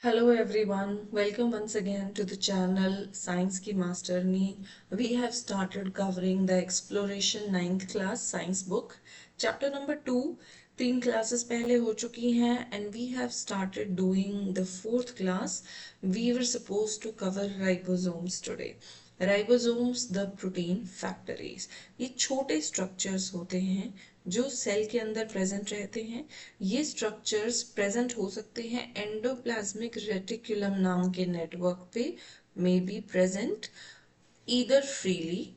Hello everyone, welcome once again to the channel Science Ki Masterni. We have started covering the Exploration 9th class science book. Chapter number 2, 3 classes पहले हो चुकी हैं and we have started doing the 4th class. We were supposed to cover ribosomes today. Ribosomes the protein factories, ये छोटे structures होते हैं जो cell के अंदर प्रेजेंट रहते हैं। ये स्ट्रक्चर्स प्रेजेंट हो सकते हैं एंडोप्लाज्मिक रेटिकुलम नाम के नेटवर्क पे, may be present either freely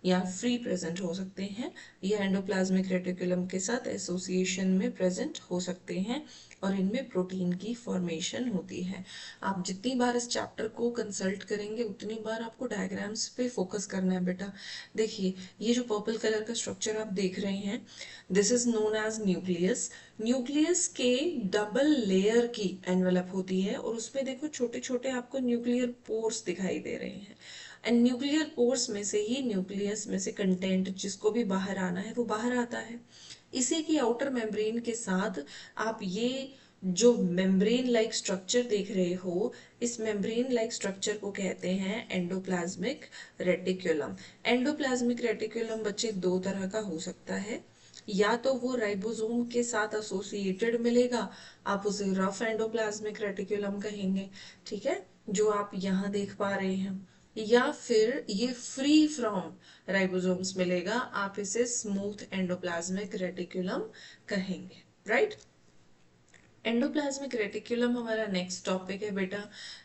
या फ्री प्रेजेंट हो सकते हैं, या एंडोप्लाज्मिक रेटिकुलम के साथ एसोसिएशन में प्रेजेंट हो सकते हैं और इनमें प्रोटीन की फॉर्मेशन होती है। आप जितनी बार इस चैप्टर को कंसल्ट करेंगे उतनी बार आपको डायग्राम्स पे फोकस करना है बेटा। देखिए ये जो पर्पल कलर का स्ट्रक्चर आप देख रहे हैं, this is known as nucleus. Nucleus के डबल लेयर की एनवेलप होती है और उसमें देखो छोटे छोटे आपको न्यूक्लियर पोर्स दिखाई दे रहे हैं एंड न्यूक्लियर पोर्स में से ही न्यूक्लियस में से कंटेंट जिसको भी बाहर आना है वो बाहर आता है। इसी की आउटर मेम्ब्रेन के साथ आप ये जो मेम्ब्रेन लाइक स्ट्रक्चर देख रहे हो, इस मेम्ब्रेन लाइक स्ट्रक्चर को कहते हैं एंडोप्लाज्मिक रेटिकुलम। एंडोप्लाज्मिक रेटिकुलम बच्चे दो तरह का हो सकता है, या तो वो राइबोसोम के साथ एसोसिएटेड मिलेगा, आप उसे रफ एंडोप्लाज्मिक रेटिकुलम कहेंगे, ठीक है, जो आप यहाँ देख पा रहे हैं, या फिर ये फ्री फ्रॉम राइबोसोम्स मिलेगा, आप इसे स्मूथ एंडोप्लाज्मिक रेटिकुलम कहेंगे, राइट। एंडोप्लाज्मिक रेटिकुलम हमारा नेक्स्ट टॉपिक है बेटा।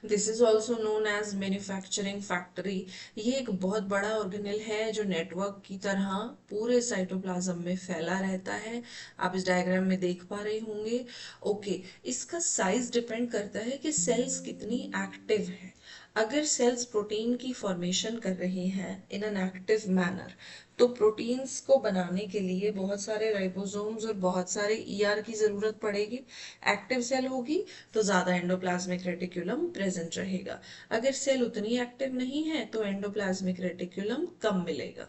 This is also known as manufacturing factory. ये एक बहुत बड़ा ऑर्गेनेल है जो नेटवर्क की तरह पूरे साइटोप्लाज्म में फैला रहता है। आप इस डायग्राम में देख पा रहे होंगे। ओके, इसका साइज डिपेंड करता है कि सेल्स कितनी एक्टिव है। अगर सेल्स प्रोटीन की फॉर्मेशन कर रही हैं इन एन एक्टिव मैनर, तो प्रोटीन्स को बनाने के लिए बहुत सारे राइबोसोम्स और बहुत सारे ईआर की जरूरत पड़ेगी। एक्टिव सेल होगी तो ज्यादा एंडोप्लाज्मिक रेटिकुलम प्रेजेंट रहेगा। अगर सेल उतनी एक्टिव नहीं है तो एंडोप्लाज्मिक रेटिकुलम कम मिलेगा।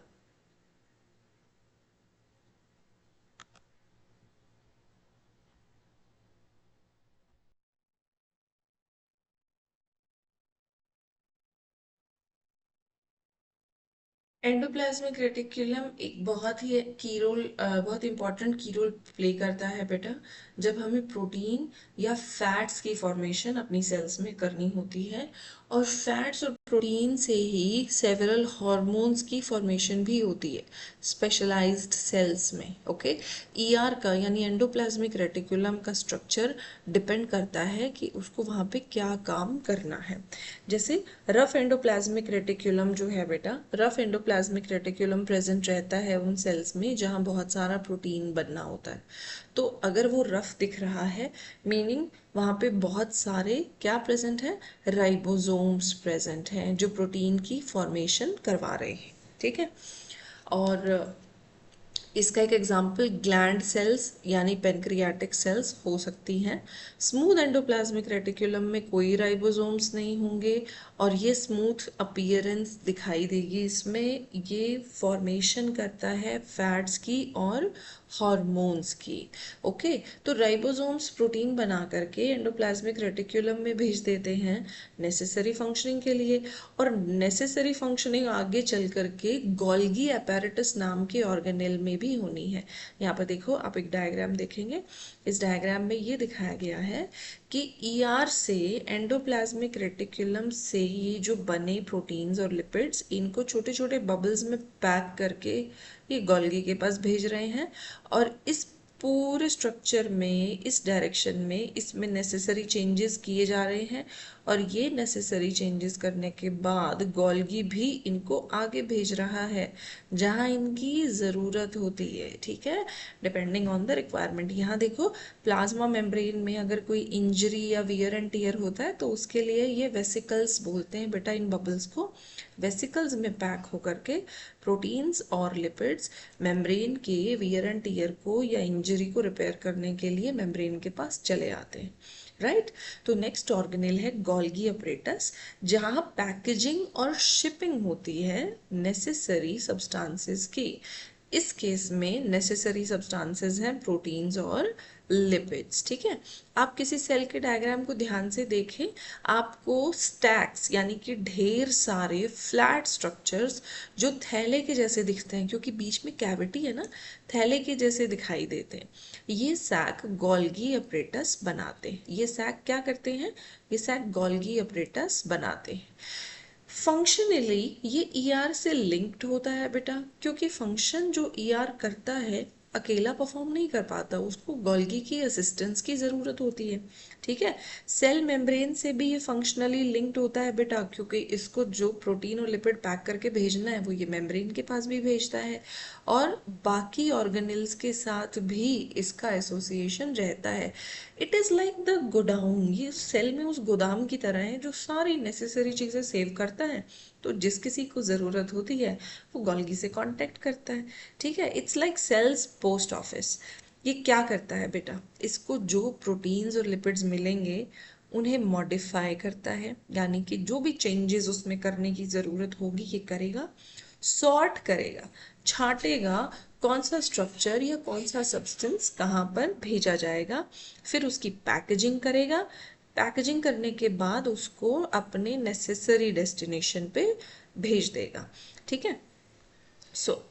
एंडोप्लाज्मिक रेटिकुलम एक बहुत ही की रोल, बहुत इंपॉर्टेंट की रोल प्ले करता है बेटा, जब हमें प्रोटीन या फैट्स की फॉर्मेशन अपनी सेल्स में करनी होती है। और फैट्स और प्रोटीन से ही सेवरल हार्मोन्स की फॉर्मेशन भी होती है स्पेशलाइज्ड सेल्स में। ओके, ईआर का यानी एंडोप्लाज्मिक रेटिकुलम का स्ट्रक्चर डिपेंड करता है कि उसको वहाँ पे क्या काम करना है। जैसे रफ एंडोप्लाज्मिक रेटिकुलम जो है बेटा, रफ एंडोप्लाज्मिक रेटिकुलम प्रेजेंट रहता है उन सेल्स में जहाँ बहुत सारा प्रोटीन बनना होता है। तो अगर वो रफ दिख रहा है, मीनिंग वहाँ पे बहुत सारे क्या प्रेजेंट है, राइबोसोम्स प्रेजेंट हैं जो प्रोटीन की फॉर्मेशन करवा रहे हैं, ठीक है। और इसका एक एग्जाम्पल ग्लैंड सेल्स यानी पेनक्रियाटिक सेल्स हो सकती हैं। स्मूथ एंडोप्लाज्मिक रेटिकुलम में कोई राइबोसोम्स नहीं होंगे और ये स्मूथ अपीयरेंस दिखाई देगी। इसमें ये फॉर्मेशन करता है फैट्स की और हॉर्मोन्स की। ओके, तो राइबोसोम्स प्रोटीन बना करके एंडोप्लाज्मिक रेटिकुलम में भेज देते हैं नेसेसरी फंक्शनिंग के लिए, और नेसेसरी फंक्शनिंग आगे चल करके गोल्गी apparatus नाम के ऑर्गेनेल में भी होनी है। यहाँ पर देखो, आप एक डायग्राम देखेंगे, इस डायग्राम में ये दिखाया गया है कि ईआर से एंडोप्लाज्मिक रेटिकुलम से ये जो बने प्रोटीन्स और लिपिड्स, इनको छोटे छोटे बबल्स में पैक करके ये गोल्गी के पास भेज रहे हैं। और इस पूरे स्ट्रक्चर में, इस डायरेक्शन में, इसमें नेसेसरी चेंजेस किए जा रहे हैं और ये नेसेसरी चेंजेस करने के बाद गोल्गी भी इनको आगे भेज रहा है जहां इनकी ज़रूरत होती है, ठीक है, डिपेंडिंग ऑन द रिक्वायरमेंट। यहाँ देखो, प्लाज्मा मेम्ब्रेन में अगर कोई इंजरी या वियर एंड टीयर होता है तो उसके लिए ये वेसिकल्स बोलते हैं बेटा, इन बबल्स को। वेसिकल्स में पैक होकर के प्रोटीन्स और लिपिड्स मेम्ब्रेन के वियर एंड टीयर को या इंजरी को रिपेयर करने के लिए मेम्ब्रेन के पास चले आते हैं, राइट। तो नेक्स्ट ऑर्गेनेल है गोल्गी अपरेटस, जहां पैकेजिंग और शिपिंग होती है नेसेसरी सब्सटेंसेस की। इस केस में नेसेसरी सब्सटेंसेस हैं प्रोटीन्स और लिपिड्स। ठीक है, आप किसी सेल के डायग्राम को ध्यान से देखें, आपको स्टैक्स यानी कि ढेर सारे फ्लैट स्ट्रक्चर्स जो थैले के जैसे दिखते हैं, क्योंकि बीच में कैविटी है ना, थैले के जैसे दिखाई देते हैं। ये सैक गोल्गी अपरेटस बनाते हैं। ये सैक क्या करते हैं? ये सैक गोल्गी अपरेटस बनाते हैं। फंक्शनली ये ईआर से लिंक्ड होता है बेटा, क्योंकि फंक्शन जो ईआर करता है अकेला परफॉर्म नहीं कर पाता, उसको गोल्गी की असिस्टेंस की ज़रूरत होती है। ठीक है, सेल मेम्ब्रेन से भी ये फंक्शनली लिंक्ड होता है बेटा, क्योंकि इसको जो प्रोटीन और लिपिड पैक करके भेजना है वो ये मेम्ब्रेन के पास भी भेजता है, और बाकी ऑर्गेनेल्स के साथ भी इसका एसोसिएशन रहता है। It is like the godown, ये सेल में उस गोदाम की तरह है जो सारी नेसेसरी चीज़ें सेव करता है। तो जिस किसी को ज़रूरत होती है वो गोल्गी से कांटेक्ट करता है। ठीक है, it's like cell's post office. ये क्या करता है बेटा? इसको जो प्रोटीन्स और लिपिड्स मिलेंगे उन्हें मॉडिफाई करता है, यानी कि जो भी चेंजेस उसमें करने की ज़रूरत होगी ये करेगा। सॉर्ट करेगा, छांटेगा कौन सा स्ट्रक्चर या कौन सा सब्सटेंस कहाँ पर भेजा जाएगा, फिर उसकी पैकेजिंग करेगा। पैकेजिंग करने के बाद उसको अपने नेसेसरी डेस्टिनेशन पे भेज देगा। ठीक है, सो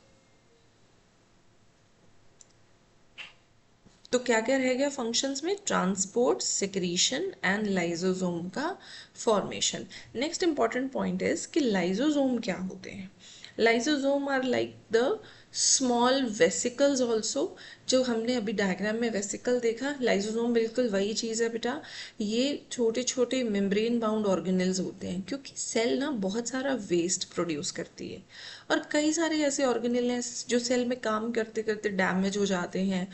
तो क्या क्या रह गया फंक्शंस में? ट्रांसपोर्ट, सिक्रीशन एंड लाइसोसोम का formation. Next important point is कि लाइसोसोम क्या होते हैं। Lysosome are like the small vesicles also. जो हमने अभी डायग्राम में वेसिकल देखा, लाइसोसोम बिल्कुल वही चीज़ है बेटा। ये छोटे छोटे मेम्ब्रेन बाउंड ऑर्गेनेल्स होते हैं, क्योंकि सेल ना बहुत सारा वेस्ट प्रोड्यूस करती है, और कई सारे ऐसे ऑर्गेनेल हैं जो सेल में काम करते करते डैमेज हो जाते हैं।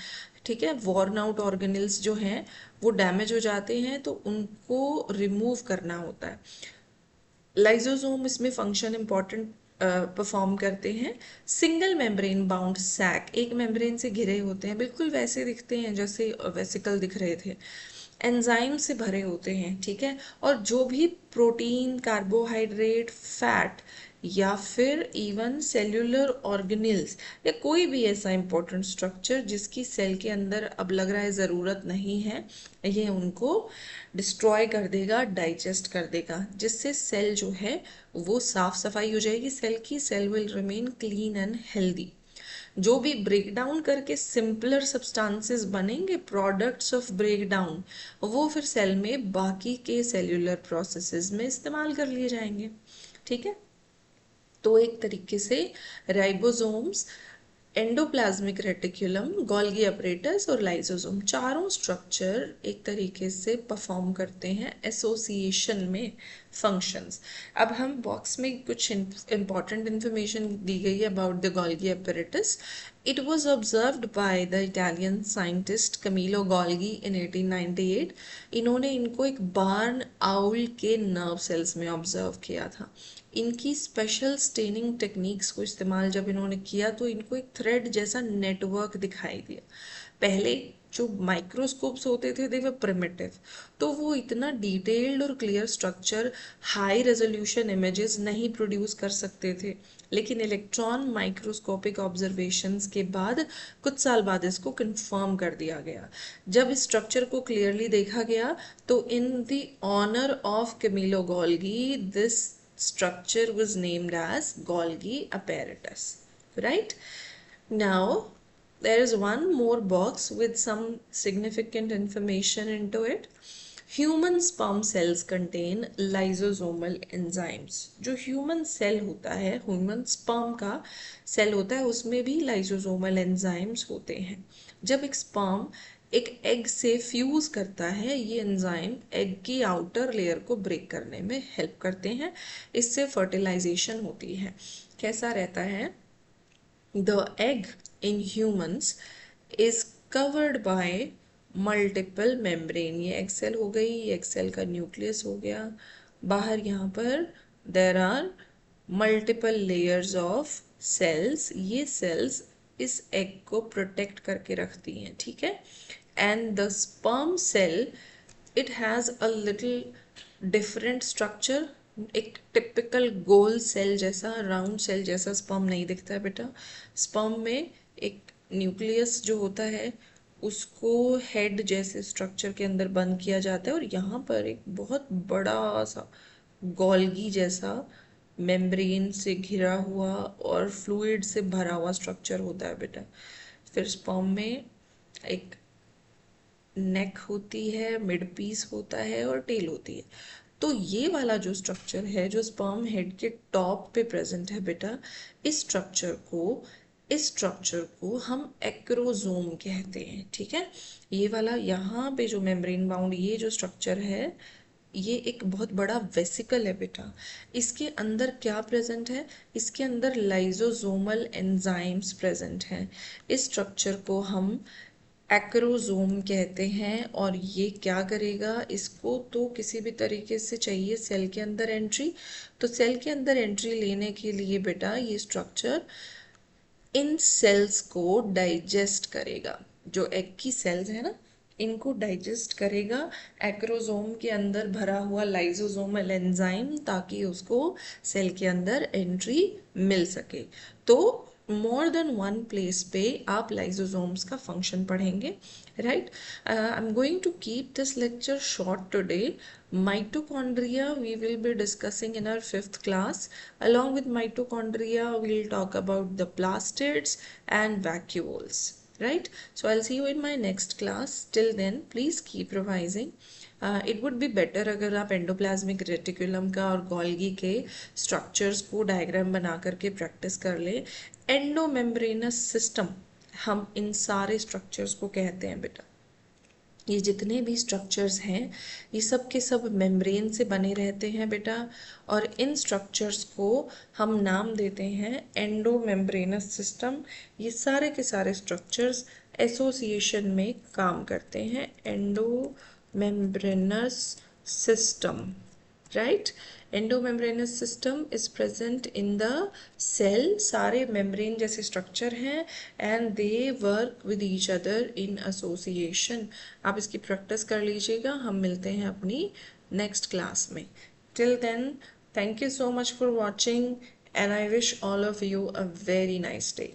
ठीक है, वॉर्न आउट ऑर्गेनेल्स जो हैं वो डैमेज हो जाते हैं, तो उनको रिमूव करना होता है। लाइसोसोम इसमें फंक्शन इंपॉर्टेंट परफॉर्म करते हैं। सिंगल मेम्ब्रेन बाउंड सैक, एक मेम्ब्रेन से घिरे होते हैं, बिल्कुल वैसे दिखते हैं जैसे वेसिकल दिख रहे थे। एंजाइम से भरे होते हैं। ठीक है, और जो भी प्रोटीन, कार्बोहाइड्रेट, फैट या फिर इवन सेल्यूलर ऑर्गेनेल्स या कोई भी ऐसा इंपॉर्टेंट स्ट्रक्चर जिसकी सेल के अंदर अब लग रहा है ज़रूरत नहीं है, ये उनको डिस्ट्रॉय कर देगा, डाइजेस्ट कर देगा, जिससे सेल जो है वो साफ सफाई हो जाएगी सेल की। Cell will remain clean and healthy. जो भी ब्रेक डाउन करके सिंपलर सब्सटेंसेस बनेंगे, प्रोडक्ट्स ऑफ ब्रेक डाउन, वो फिर सेल में बाकी के सेल्यूलर प्रोसेसेस में इस्तेमाल कर लिए जाएंगे। ठीक है, तो एक तरीके से ribosomes, endoplasmic reticulum, Golgi apparatus और लाइसोसोम, चारों स्ट्रक्चर एक तरीके से परफॉर्म करते हैं एसोसिएशन में फंक्शंस। अब हम बॉक्स में कुछ इंपॉर्टेंट इंफॉर्मेशन दी गई है about the Golgi apparatus. It was observed by the Italian scientist Camillo Golgi in 1898। इन्होंने इनको एक बार्न आउल के नर्व सेल्स में ऑब्जर्व किया था। इनकी स्पेशल स्टेनिंग टेक्निक्स को इस्तेमाल जब इन्होंने किया तो इनको एक थ्रेड जैसा नेटवर्क दिखाई दिया। पहले जो माइक्रोस्कोप्स होते थे दे वर प्रिमिटिव, तो वो इतना डिटेल्ड और clear structure, high resolution images नहीं प्रोड्यूस कर सकते थे। लेकिन इलेक्ट्रॉन माइक्रोस्कोपिक ऑब्जर्वेशंस के बाद कुछ साल बाद इसको कंफर्म कर दिया गया। जब इस स्ट्रक्चर को क्लियरली देखा गया तो in the honour of Camillo Golgi this structure was named as Golgi apparatus. Right? Now, there is one more box with some significant information into it. Human sperm cells contain lysosomal enzymes. जो human cell होता है, human sperm का cell होता है, उसमें भी lysosomal enzymes होते हैं। जब एक sperm एक एग से फ्यूज करता है, ये एंजाइम एग की आउटर लेयर को ब्रेक करने में हेल्प करते हैं। इससे फर्टिलाइजेशन होती है। कैसा रहता है? The egg in humans is covered by multiple membrane. ये एग सेल हो गई, ये एग सेल का न्यूक्लियस हो गया। बाहर यहाँ पर there are multiple layers of cells. ये सेल्स इस एग को प्रोटेक्ट करके रखती हैं। ठीक है, and the sperm cell, it has a little different structure। एक टिपिकल गोल सेल जैसा, राउंड सेल जैसा स्पर्म नहीं दिखता है बेटा। स्पर्म में एक न्यूक्लियस जो होता है उसको हेड जैसे स्ट्रक्चर के अंदर बंद किया जाता है और यहाँ पर एक बहुत बड़ा सा गोल्गी जैसा मेम्ब्रेन से घिरा हुआ और फ्लूइड से भरा हुआ स्ट्रक्चर होता है बेटा। फिर स्पर्म में एक नेक होती है, मिड पीस होता है और टेल होती है। तो ये वाला जो स्ट्रक्चर है जो स्पर्म हेड के टॉप पे प्रेजेंट है बेटा, इस स्ट्रक्चर को हम एक्रोजोम कहते हैं। ठीक है, ये वाला यहाँ पे जो मेम्ब्रेन बाउंड ये जो स्ट्रक्चर है ये एक बहुत बड़ा वेसिकल है बेटा। इसके अंदर क्या प्रेजेंट है, इसके अंदर लाइजोसोमल एंजाइम्स प्रेजेंट हैं। इस स्ट्रक्चर को हम एक्रोजोम कहते हैं और ये क्या करेगा, इसको तो किसी भी तरीके से चाहिए सेल के अंदर एंट्री। तो सेल के अंदर एंट्री लेने के लिए बेटा ये स्ट्रक्चर इन सेल्स को डाइजेस्ट करेगा। जो एग की सेल्स है ना, इनको डाइजेस्ट करेगा एक्रोजोम के अंदर भरा हुआ लाइजोसोमल एंजाइम, ताकि उसको सेल के अंदर एंट्री मिल सके। तो मोर देन वन प्लेस पे आप लाइजोसोम्स का फंक्शन पढ़ेंगे, right. I am going to keep this lecture short today. Mitochondria we will be discussing in our 5th class. Along with mitochondria we'll talk about the plastids and vacuoles, right? So I'll see you in my next class. Till then please keep revising. It would be better अगर आप endoplasmic reticulum का और Golgi के structures को diagram बना करके practice कर ले। एंडोमेम्ब्रेनस सिस्टम हम इन सारे स्ट्रक्चर्स को कहते हैं बेटा। ये जितने भी स्ट्रक्चर्स हैं ये सब के सब मेम्ब्रेन से बने रहते हैं बेटा, और इन स्ट्रक्चर्स को हम नाम देते हैं एंडोमेम्ब्रेनस सिस्टम। ये सारे के सारे स्ट्रक्चर्स एसोसिएशन में काम करते हैं, endomembranes system, right? Endomembranous system is present in the cell. सारे membrane जैसे structure हैं and they work with each other in association. आप इसकी practice कर लीजिएगा, हम मिलते हैं अपनी next class में। Till then, thank you so much for watching and I wish all of you a very nice day.